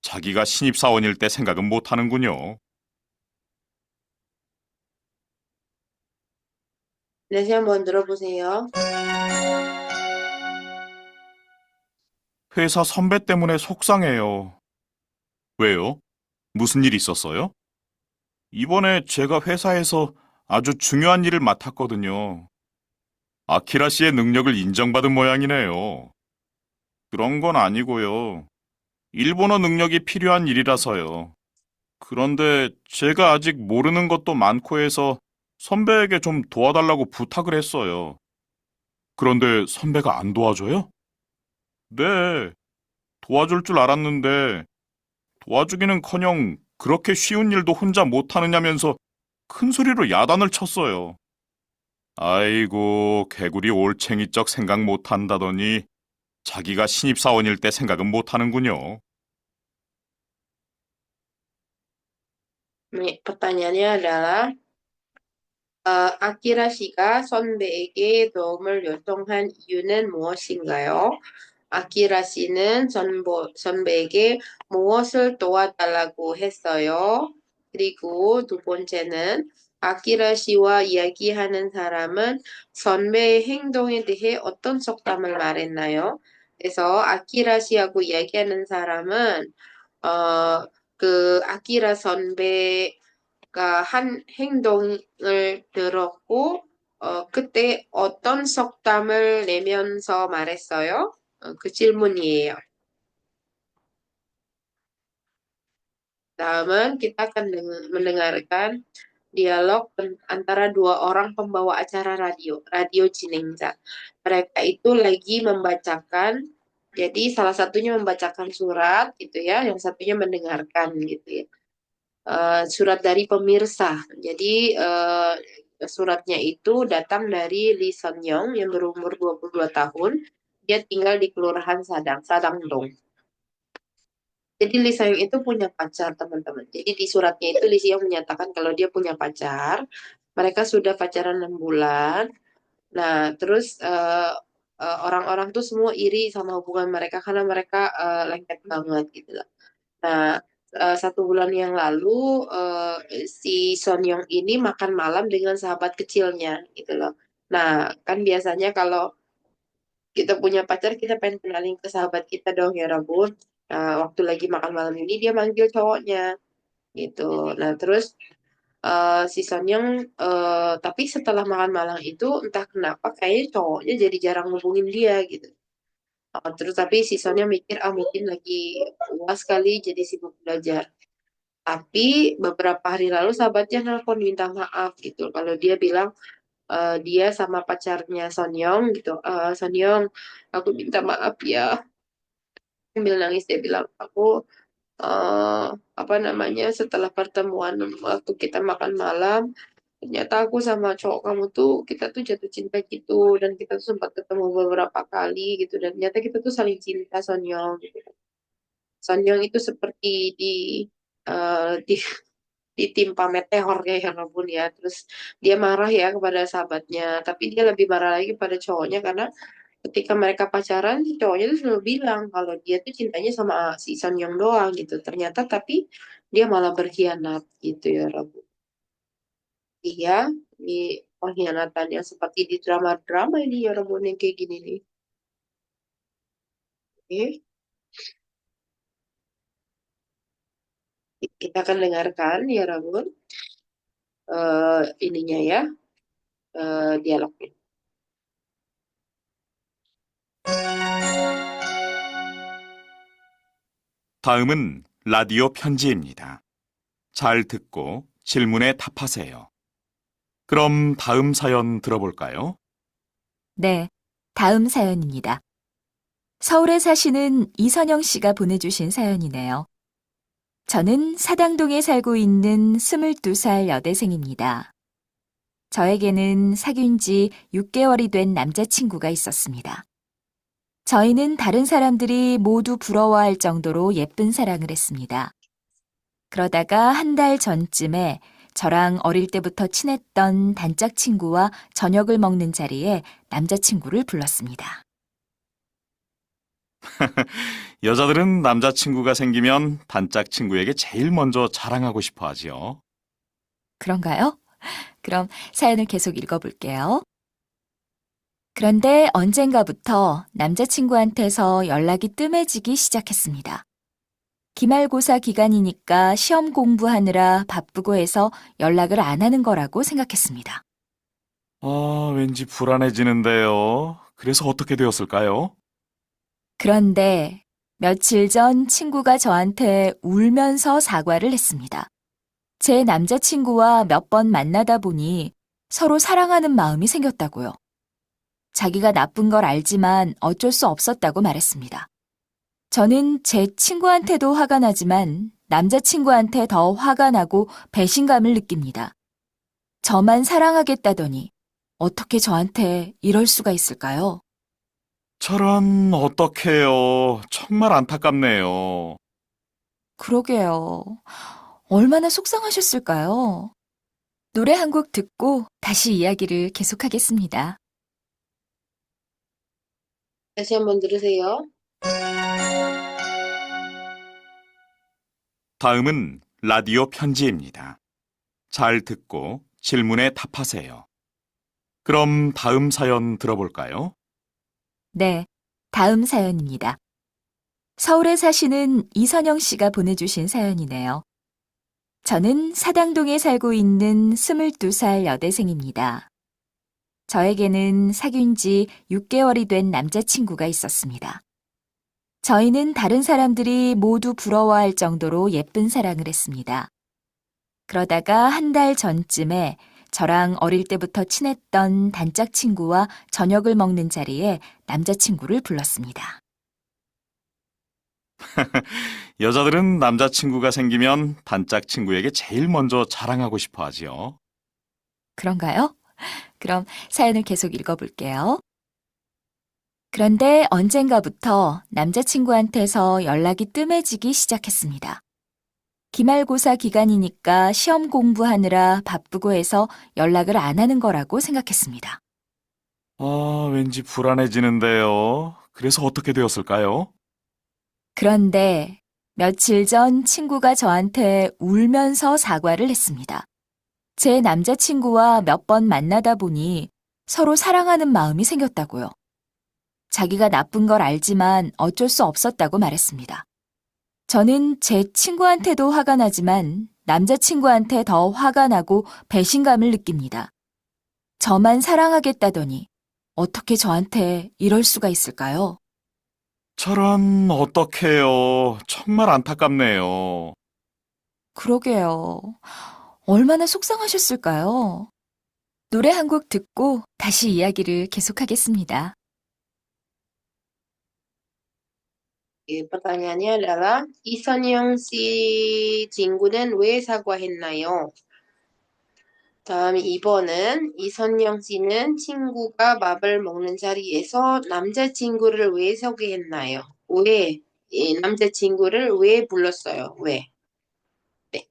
자기가 신입사원일 때 생각은 못하는군요. 다시 한번 들어보세요. 회사 선배 때문에 속상해요. 왜요? 무슨 일 있었어요? 이번에 제가 회사에서 아주 중요한 일을 맡았거든요. 아키라 씨의 능력을 인정받은 모양이네요. 그런 건 아니고요. 일본어 능력이 필요한 일이라서요. 그런데 제가 아직 모르는 것도 많고 해서 선배에게 좀 도와달라고 부탁을 했어요. 그런데 선배가 안 도와줘요? 네, 도와줄 줄 알았는데 도와주기는커녕 그렇게 쉬운 일도 혼자 못하느냐면서 큰 소리로 야단을 쳤어요. 아이고, 개구리 올챙이적 생각 못한다더니 자기가 신입사원일 때 생각은 못하는군요. Nih, pertanyaannya adalah Akira 씨가 선배에게 도움을 요청한 이유는 무엇인가요? 아키라 씨는 선배에게 무엇을 도와달라고 했어요? 그리고 두 번째는 아키라 씨와 이야기하는 사람은 선배의 행동에 대해 어떤 속담을 말했나요? 그래서 아키라 씨하고 이야기하는 사람은 어, 그 아키라 선배가 한 행동을 들었고 그때 어떤 속담을 내면서 말했어요? 그 질문이에요. Dalam kita akan mendengarkan dialog antara dua orang pembawa acara radio, Radio Cinengza. Mereka itu lagi membacakan, jadi salah satunya membacakan surat gitu ya, yang satunya mendengarkan gitu ya. Surat dari pemirsa. Jadi suratnya itu datang dari Lee Son Young yang berumur 22 tahun. Dia tinggal di Kelurahan Sadangdong. Jadi Lee Seung itu punya pacar, teman-teman. Jadi di suratnya itu Lee Seung menyatakan kalau dia punya pacar. Mereka sudah pacaran 6 bulan. Nah, terus orang-orang tuh semua iri sama hubungan mereka karena mereka lengket banget gitu loh. Nah, 1 bulan yang lalu si Son Young ini makan malam dengan sahabat kecilnya gitu loh. Nah, kan biasanya kalau kita punya pacar, kita pengen kenalin ke sahabat kita dong ya Rabun. Nah, waktu lagi makan malam ini dia manggil cowoknya gitu. Nah, terus si Son Young tapi setelah makan malam itu entah kenapa kayaknya cowoknya jadi jarang ngubungin dia gitu. Terus tapi si Son Young mikir mungkin lagi uas kali jadi sibuk belajar. Tapi beberapa hari lalu sahabatnya nelpon minta maaf gitu. Kalau dia bilang dia sama pacarnya Son Young gitu. Son Young, aku minta maaf ya. Sambil nangis dia bilang, aku eh apa namanya setelah pertemuan waktu kita makan malam, ternyata aku sama cowok kamu tuh kita tuh jatuh cinta gitu dan kita tuh sempat ketemu beberapa kali gitu dan ternyata kita tuh saling cinta Son Young gitu. Son Young itu seperti di ditimpa meteor kayak ya ampun ya. Terus dia marah ya kepada sahabatnya, tapi dia lebih marah lagi pada cowoknya karena ketika mereka pacaran, si cowoknya tuh selalu bilang kalau dia tuh cintanya sama si Sun Young doang gitu. Ternyata tapi dia malah berkhianat gitu ya Rabu. Iya, di pengkhianatan yang seperti di drama-drama ini ya Rabu yang kayak gini nih. Oke, kita akan dengarkan ya Rabu ininya ya dialognya. 다음은 라디오 편지입니다. 잘 듣고 질문에 답하세요. 그럼 다음 사연 들어볼까요? 네, 다음 사연입니다. 서울에 사시는 이선영 씨가 보내주신 사연이네요. 저는 사당동에 살고 있는 22살 여대생입니다. 저에게는 사귄 지 6개월이 된 남자친구가 있었습니다. 저희는 다른 사람들이 모두 부러워할 정도로 예쁜 사랑을 했습니다. 그러다가 한 달 전쯤에 저랑 어릴 때부터 친했던 단짝 친구와 저녁을 먹는 자리에 남자친구를 불렀습니다. 여자들은 남자친구가 생기면 단짝 친구에게 제일 먼저 자랑하고 싶어 하지요. 그런가요? 그럼 사연을 계속 읽어볼게요. 그런데 언젠가부터 남자친구한테서 연락이 뜸해지기 시작했습니다. 기말고사 기간이니까 시험 공부하느라 바쁘고 해서 연락을 안 하는 거라고 생각했습니다. 왠지 불안해지는데요. 그래서 어떻게 되었을까요? 그런데 며칠 전 친구가 저한테 울면서 사과를 했습니다. 제 남자친구와 몇 번 만나다 보니 서로 사랑하는 마음이 생겼다고요. 자기가 나쁜 걸 알지만 어쩔 수 없었다고 말했습니다. 저는 제 친구한테도 화가 나지만 남자친구한테 더 화가 나고 배신감을 느낍니다. 저만 사랑하겠다더니 어떻게 저한테 이럴 수가 있을까요? 저런, 어떡해요. 정말 안타깝네요. 그러게요. 얼마나 속상하셨을까요? 노래 한 곡 듣고 다시 이야기를 계속하겠습니다. 다시 한번 들으세요. 다음은 라디오 편지입니다. 잘 듣고 질문에 답하세요. 그럼 다음 사연 들어볼까요? 네, 다음 사연입니다. 서울에 사시는 이선영 씨가 보내주신 사연이네요. 저는 사당동에 살고 있는 22살 여대생입니다. 저에게는 사귄 지 6개월이 된 남자친구가 있었습니다. 저희는 다른 사람들이 모두 부러워할 정도로 예쁜 사랑을 했습니다. 그러다가 한 달 전쯤에 저랑 어릴 때부터 친했던 단짝 친구와 저녁을 먹는 자리에 남자친구를 불렀습니다. 여자들은 남자친구가 생기면 단짝 친구에게 제일 먼저 자랑하고 싶어 하지요. 그런가요? 그럼 사연을 계속 읽어볼게요. 그런데 언젠가부터 남자친구한테서 연락이 뜸해지기 시작했습니다. 기말고사 기간이니까 시험 공부하느라 바쁘고 해서 연락을 안 하는 거라고 생각했습니다. 왠지 불안해지는데요. 그래서 어떻게 되었을까요? 그런데 며칠 전 친구가 저한테 울면서 사과를 했습니다. 제 남자친구와 몇 번 만나다 보니 서로 사랑하는 마음이 생겼다고요. 자기가 나쁜 걸 알지만 어쩔 수 없었다고 말했습니다. 저는 제 친구한테도 화가 나지만 남자친구한테 더 화가 나고 배신감을 느낍니다. 저만 사랑하겠다더니 어떻게 저한테 이럴 수가 있을까요? 저런, 어떡해요. 정말 안타깝네요. 그러게요. 얼마나 속상하셨을까요? 노래 한 곡 듣고 다시 이야기를 계속하겠습니다. pertanyaannya adalah Iseonyong si 친구는 왜 사과했나요? 다음 2번은 이선영 씨는 친구가 밥을 먹는 자리에서 남자친구를 왜 소개했나요? 왜? 이 남자친구를 왜 불렀어요? 왜? 네.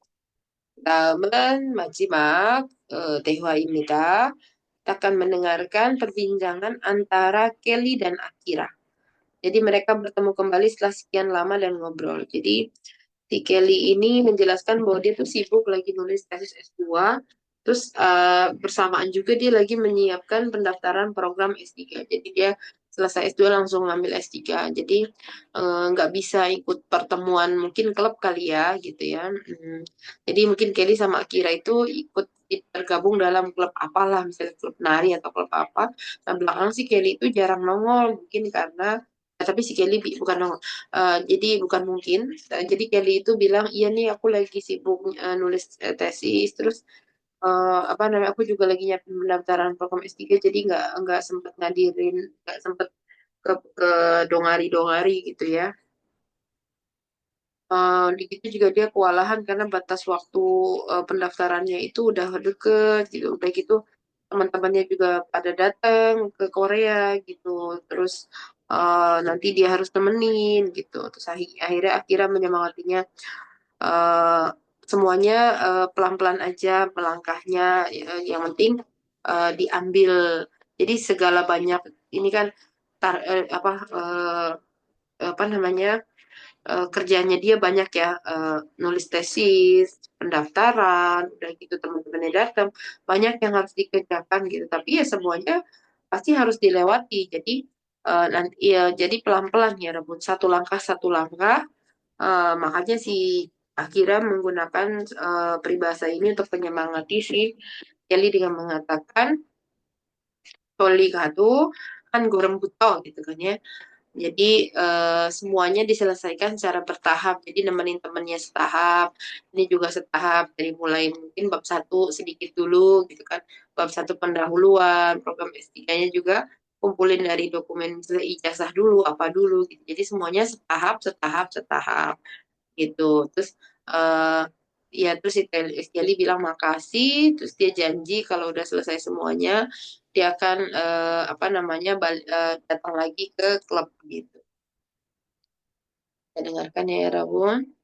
다음은 마지막 대화입니다. Kita akan mendengarkan perbincangan antara Kelly dan Akira. Jadi mereka bertemu kembali setelah sekian lama dan ngobrol. Jadi si Kelly ini menjelaskan bahwa dia tuh sibuk lagi nulis tesis S2, terus bersamaan juga dia lagi menyiapkan pendaftaran program S3. Jadi dia selesai S2 langsung ngambil S3. Jadi nggak bisa ikut pertemuan mungkin klub kali ya gitu ya. Jadi mungkin Kelly sama Akira itu ikut tergabung dalam klub apalah, misalnya klub nari atau klub apa. Nah belakang sih Kelly itu jarang nongol, mungkin karena tapi si Kelly bukan nongol. Jadi bukan mungkin. Jadi Kelly itu bilang, iya nih aku lagi sibuk nulis tesis. Terus Apa namanya, aku juga lagi nyiapin pendaftaran program S3, jadi nggak sempet ngadirin, nggak sempet ke dongari-dongari gitu ya. Di gitu juga dia kewalahan karena batas waktu pendaftarannya itu udah deket gitu. Udah gitu teman-temannya juga pada datang ke Korea gitu. Terus nanti dia harus temenin gitu. Terus akhirnya menyemangatinya, eh, semuanya pelan-pelan aja melangkahnya. Yang penting diambil. Jadi segala banyak ini kan apa namanya, kerjaannya dia banyak ya, nulis tesis, pendaftaran, udah gitu teman-temannya datang, banyak yang harus dikerjakan gitu. Tapi ya semuanya pasti harus dilewati. Jadi nanti ya jadi pelan-pelan ya, rebut satu langkah. Makanya si Akira menggunakan peribahasa ini untuk menyemangati si Kelly dengan mengatakan Toli kado kan goreng buto gitu kan ya. Jadi semuanya diselesaikan secara bertahap. Jadi nemenin temennya setahap, ini juga setahap. Dari mulai mungkin bab satu sedikit dulu gitu kan. Bab satu pendahuluan, program S3-nya juga kumpulin dari dokumen misalnya ijazah dulu, apa dulu gitu. Jadi semuanya setahap, setahap, setahap gitu. Terus eh ya terus si Kelly bilang makasih, terus dia janji kalau udah selesai semuanya dia akan apa namanya datang lagi ke klub gitu. Kita dengarkan ya Rabun.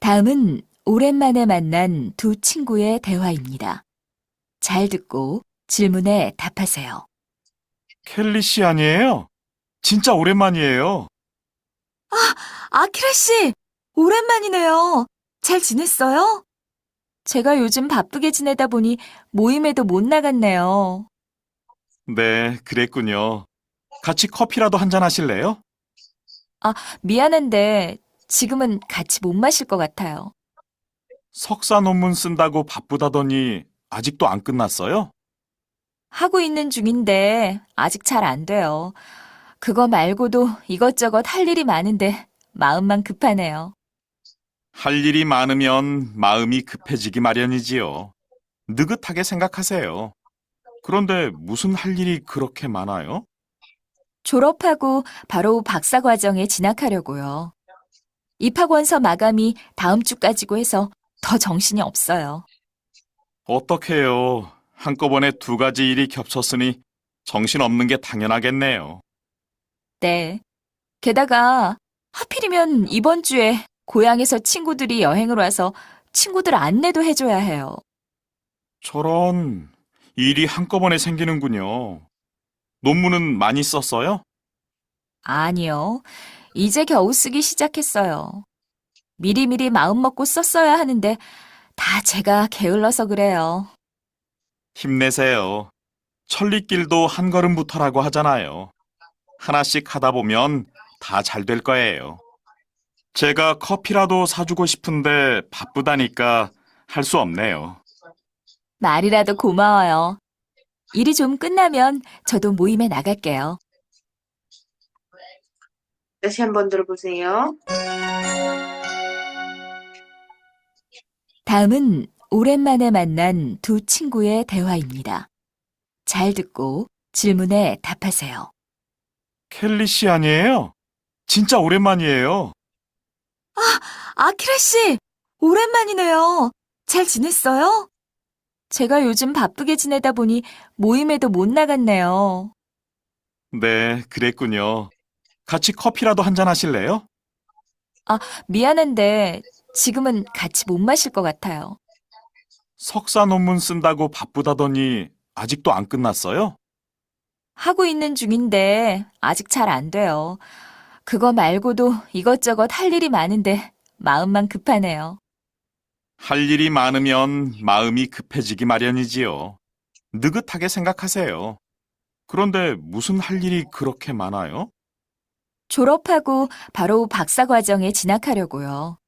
다음은 오랜만에 만난 두 친구의 대화입니다. 잘 듣고 질문에 답하세요. 켈리 씨 아니에요? 진짜 오랜만이에요. 아키라 씨, 오랜만이네요. 잘 지냈어요? 제가 요즘 바쁘게 지내다 보니 모임에도 못 나갔네요. 네, 그랬군요. 같이 커피라도 한잔 하실래요? 미안한데 지금은 같이 못 마실 것 같아요. 석사 논문 쓴다고 바쁘다더니 아직도 안 끝났어요? 하고 있는 중인데 아직 잘 안 돼요. 그거 말고도 이것저것 할 일이 많은데 마음만 급하네요. 할 일이 많으면 마음이 급해지기 마련이지요. 느긋하게 생각하세요. 그런데 무슨 할 일이 그렇게 많아요? 졸업하고 바로 박사 과정에 진학하려고요. 입학원서 마감이 다음 주까지고 해서 더 정신이 없어요. 어떡해요. 한꺼번에 두 가지 일이 겹쳤으니 정신없는 게 당연하겠네요. 네. 게다가 하필이면 이번 주에 고향에서 친구들이 여행을 와서 친구들 안내도 해줘야 해요. 저런, 일이 한꺼번에 생기는군요. 논문은 많이 썼어요? 아니요. 이제 겨우 쓰기 시작했어요. 미리미리 마음 먹고 썼어야 하는데 다 제가 게을러서 그래요. 힘내세요. 천리길도 한 걸음부터라고 하잖아요. 하나씩 하다 보면 다 잘 될 거예요. 제가 커피라도 사주고 싶은데 바쁘다니까 할 수 없네요. 말이라도 고마워요. 일이 좀 끝나면 저도 모임에 나갈게요. 다시 한번 들어보세요. 다음은 오랜만에 만난 두 친구의 대화입니다. 잘 듣고 질문에 답하세요. 켈리 씨 아니에요? 진짜 오랜만이에요. 아키라 씨, 오랜만이네요. 잘 지냈어요? 제가 요즘 바쁘게 지내다 보니 모임에도 못 나갔네요. 네, 그랬군요. 같이 커피라도 한잔 하실래요? 미안한데 지금은 같이 못 마실 것 같아요. 석사 논문 쓴다고 바쁘다더니 아직도 안 끝났어요? 하고 있는 중인데 아직 잘 안 돼요. 그거 말고도 이것저것 할 일이 많은데 마음만 급하네요. 할 일이 많으면 마음이 급해지기 마련이지요. 느긋하게 생각하세요. 그런데 무슨 할 일이 그렇게 많아요? 졸업하고 바로 박사 과정에 진학하려고요.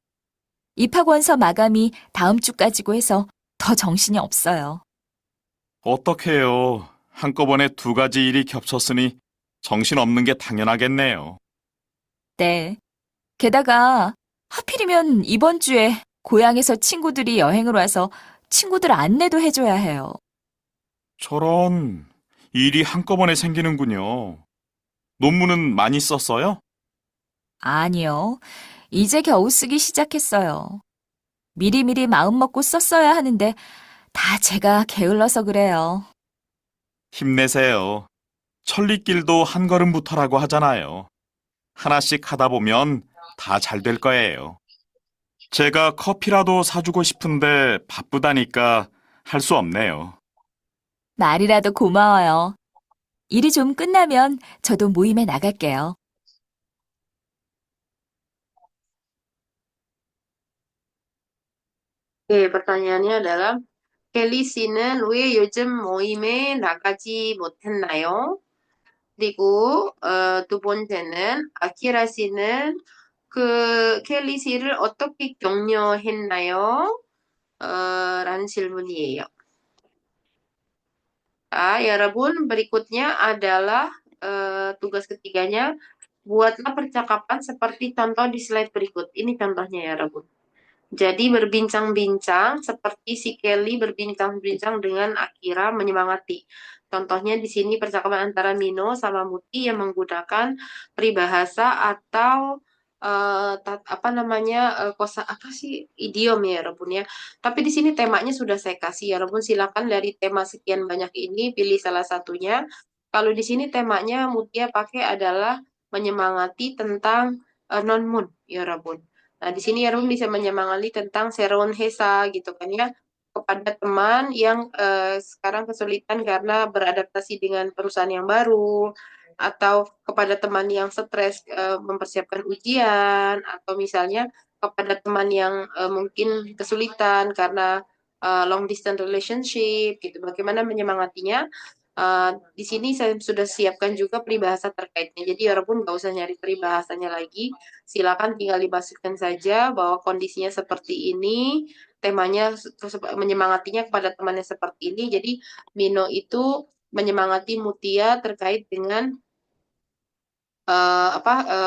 입학원서 마감이 다음 주까지고 해서 더 정신이 없어요. 어떡해요. 한꺼번에 두 가지 일이 겹쳤으니 정신없는 게 당연하겠네요. 네. 게다가 하필이면 이번 주에 고향에서 친구들이 여행을 와서 친구들 안내도 해줘야 해요. 저런, 일이 한꺼번에 생기는군요. 논문은 많이 썼어요? 아니요. 이제 겨우 쓰기 시작했어요. 미리미리 마음 먹고 썼어야 하는데 다 제가 게을러서 그래요. 힘내세요. 천리길도 한 걸음부터라고 하잖아요. 하나씩 하다 보면 다 잘 될 거예요. 제가 커피라도 사주고 싶은데 바쁘다니까 할 수 없네요. 말이라도 고마워요. 일이 좀 끝나면 저도 모임에 나갈게요. Oke, pertanyaannya adalah Kelly 씨는 왜 요즘 모임에 나가지 못했나요? 그리고 두 번째는 아키라 씨는 그 켈리 씨를 어떻게 격려했나요? 라는 질문이에요. 여러분, berikutnya adalah tugas ketiganya. Buatlah percakapan seperti contoh di slide berikut. Ini contohnya ya, Rabun. Jadi berbincang-bincang seperti si Kelly berbincang-bincang dengan Akira menyemangati. Contohnya di sini percakapan antara Mino sama Muti yang menggunakan peribahasa atau apa namanya kosa apa sih idiom ya Rabun ya. Tapi di sini temanya sudah saya kasih ya Rabun. Silakan dari tema sekian banyak ini pilih salah satunya. Kalau di sini temanya Mutia pakai adalah menyemangati tentang non-moon ya Rabun. Nah, di sini Yarum bisa menyemangati tentang Seron Hesa gitu kan ya kepada teman yang sekarang kesulitan karena beradaptasi dengan perusahaan yang baru atau kepada teman yang stres mempersiapkan ujian atau misalnya kepada teman yang mungkin kesulitan karena long distance relationship gitu. Bagaimana menyemangatinya? Di sini saya sudah siapkan juga peribahasa terkaitnya. Jadi walaupun nggak usah nyari peribahasanya lagi, silakan tinggal dimasukkan saja bahwa kondisinya seperti ini, temanya menyemangatinya kepada temannya seperti ini. Jadi Mino itu menyemangati Mutia terkait dengan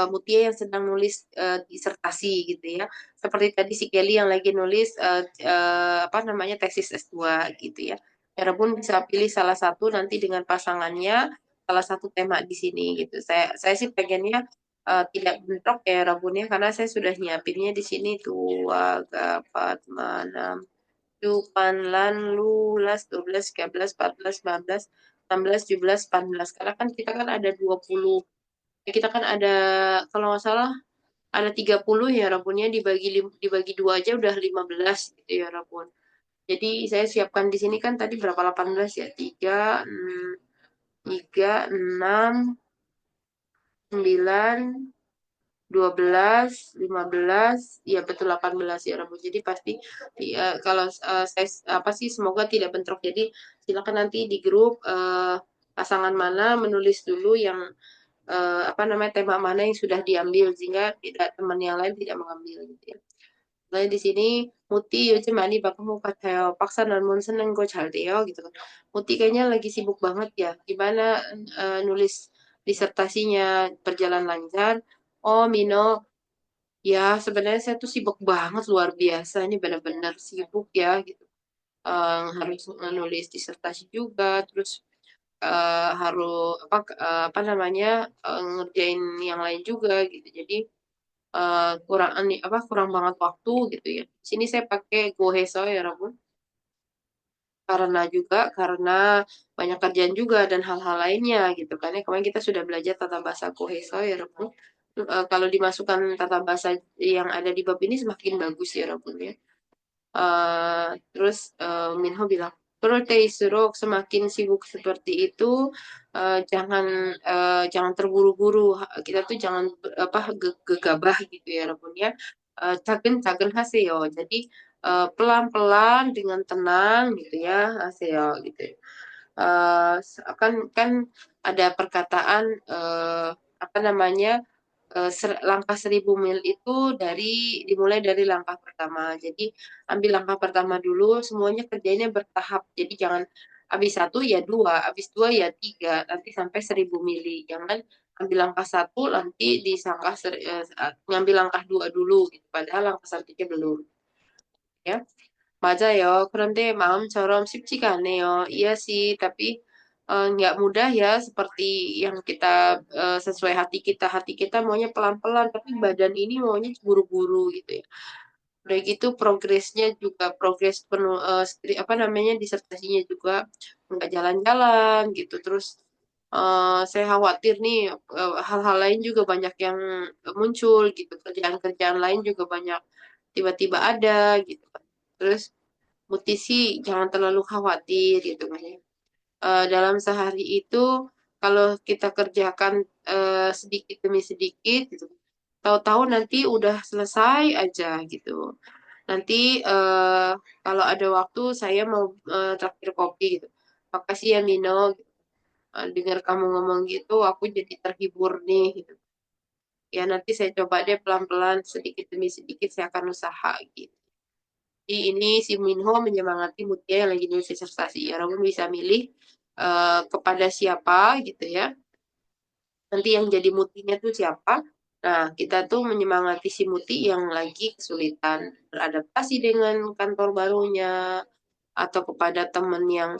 Mutia yang sedang nulis disertasi gitu ya. Seperti tadi si Kelly yang lagi nulis apa namanya tesis S2 gitu ya. Walaupun bisa pilih salah satu nanti dengan pasangannya salah satu tema di sini gitu. Saya sih pengennya tidak bentrok ya Rabunnya karena saya sudah nyiapinnya di sini dua, empat, enam, tujuh, lan, lulas, 12, 13, 14, 15, 16, 17, 18. Karena kan kita kan ada 20. Ya, kita kan ada kalau nggak salah ada 30 ya Rabunnya dibagi dua aja udah 15 gitu ya Rabun. Jadi saya siapkan di sini kan tadi berapa 18 ya? 3, 6, 9, 12, 15, ya betul 18 ya Rabun. Jadi pasti ya, kalau saya apa sih semoga tidak bentrok. Jadi silakan nanti di grup pasangan mana menulis dulu yang apa namanya tema mana yang sudah diambil sehingga tidak teman yang lain tidak mengambil gitu ya. Lalu di sini Muti 요즘 많이 바쁜 것 같아요. 박사 논문 쓰는 거 잘 돼요 gitu kan. Muti kayaknya lagi sibuk banget ya. Gimana nulis disertasinya berjalan lancar? Oh Mino, ya sebenarnya saya tuh sibuk banget luar biasa. Ini benar-benar sibuk ya gitu. Harus nulis disertasi juga, terus harus apa namanya ngerjain yang lain juga gitu. Jadi kurang banget waktu gitu ya. Sini saya pakai Goheso ya Rabun. Karena banyak kerjaan juga dan hal-hal lainnya gitu kan ya. Kemarin kita sudah belajar tata bahasa Goheso ya Rabun. Kalau dimasukkan tata bahasa yang ada di bab ini semakin bagus ya Rabun ya. Terus Minho bilang, terus semakin sibuk seperti itu, jangan terburu-buru. Kita tuh jangan gegabah gitu ya, Rabun ya. Cagen haseo. Jadi pelan-pelan dengan tenang gitu ya, haseo gitu. Kan ada perkataan apa namanya? Langkah 1.000 mil itu dimulai dari langkah pertama. Jadi ambil langkah pertama dulu, semuanya kerjanya bertahap. Jadi jangan habis satu ya dua, habis dua ya tiga, nanti sampai 1.000 mili. Jangan ambil langkah satu, nanti ngambil langkah dua dulu, gitu. Padahal langkah satunya belum. Ya, 맞아요. 그런데 마음처럼 쉽지가 않네요. Iya sih, tapi nggak mudah ya, seperti yang kita sesuai hati kita. Hati kita maunya pelan-pelan, tapi badan ini maunya buru-buru gitu ya. Udah gitu progresnya juga progres penuh apa namanya disertasinya juga nggak jalan-jalan gitu. Terus saya khawatir nih hal-hal lain juga banyak yang muncul gitu. Kerjaan-kerjaan lain juga banyak tiba-tiba ada gitu. Terus Mutisi jangan terlalu khawatir gitu kan ya. Dalam sehari itu kalau kita kerjakan sedikit demi sedikit gitu, tahu-tahu nanti udah selesai aja gitu. Nanti kalau ada waktu saya mau traktir kopi gitu. Makasih ya Nino, dengar kamu ngomong gitu, aku jadi terhibur nih gitu. Ya nanti saya coba deh pelan-pelan sedikit demi sedikit saya akan usaha gitu. Jadi ini si Minho menyemangati Mutia yang lagi nulis disertasi. Ya, kamu bisa milih kepada siapa gitu ya. Nanti yang jadi mutinya tuh siapa. Nah, kita tuh menyemangati si Muti yang lagi kesulitan beradaptasi dengan kantor barunya atau kepada temen yang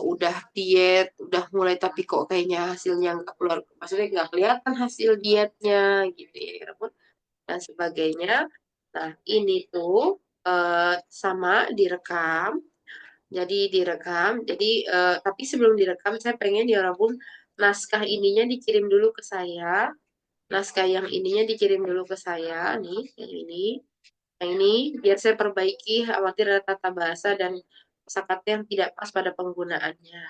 udah diet, udah mulai tapi kok kayaknya hasilnya nggak keluar, maksudnya nggak kelihatan hasil dietnya gitu ya, dan sebagainya. Nah, ini tuh sama direkam. Jadi direkam. Jadi tapi sebelum direkam saya pengen ya Rabun naskah ininya dikirim dulu ke saya. Naskah yang ininya dikirim dulu ke saya nih, yang ini. Yang ini biar saya perbaiki khawatir ada tata bahasa dan kosakata yang tidak pas pada penggunaannya.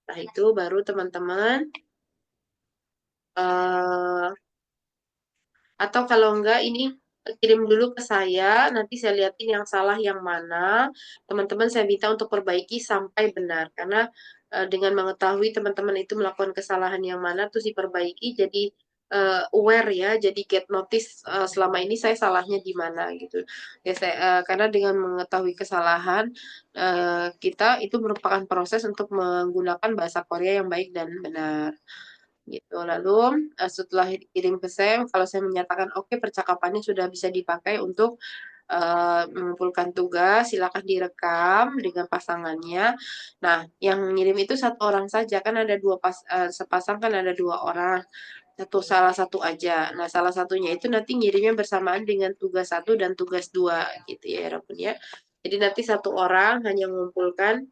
Nah, itu baru teman-teman eh atau kalau enggak ini kirim dulu ke saya, nanti saya lihatin yang salah yang mana. Teman-teman saya minta untuk perbaiki sampai benar. Karena dengan mengetahui teman-teman itu melakukan kesalahan yang mana, terus diperbaiki, jadi aware ya, jadi get notice selama ini saya salahnya di mana gitu. Ya, karena dengan mengetahui kesalahan kita itu merupakan proses untuk menggunakan bahasa Korea yang baik dan benar gitu. Lalu setelah dikirim ke Sam, kalau saya menyatakan oke percakapannya sudah bisa dipakai untuk mengumpulkan tugas, silakan direkam dengan pasangannya. Nah, yang ngirim itu satu orang saja, kan ada sepasang kan ada dua orang. Salah satu aja. Nah, salah satunya itu nanti ngirimnya bersamaan dengan tugas satu dan tugas dua gitu ya, Rabun ya. Jadi nanti satu orang hanya mengumpulkan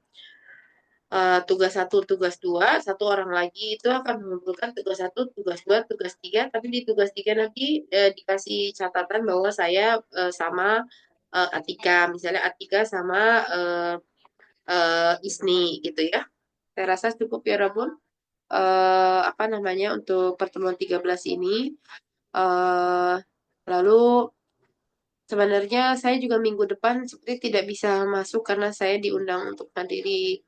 tugas satu, tugas dua, satu orang lagi itu akan mengumpulkan tugas satu, tugas dua, tugas tiga, tapi di tugas tiga nanti dikasih catatan bahwa saya sama Atika, misalnya Atika sama Isni gitu ya. Saya rasa cukup ya Rabun. Apa namanya untuk pertemuan 13 ini. eh Lalu sebenarnya saya juga minggu depan seperti tidak bisa masuk karena saya diundang untuk hadiri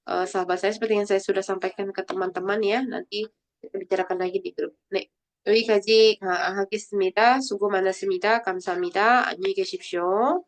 sahabat saya seperti yang saya sudah sampaikan ke teman-teman ya. Nanti kita bicarakan lagi di grup. 네, 여기까지 하겠습니다. 수고 많았습니다. 감사합니다. 안녕히 계십시오.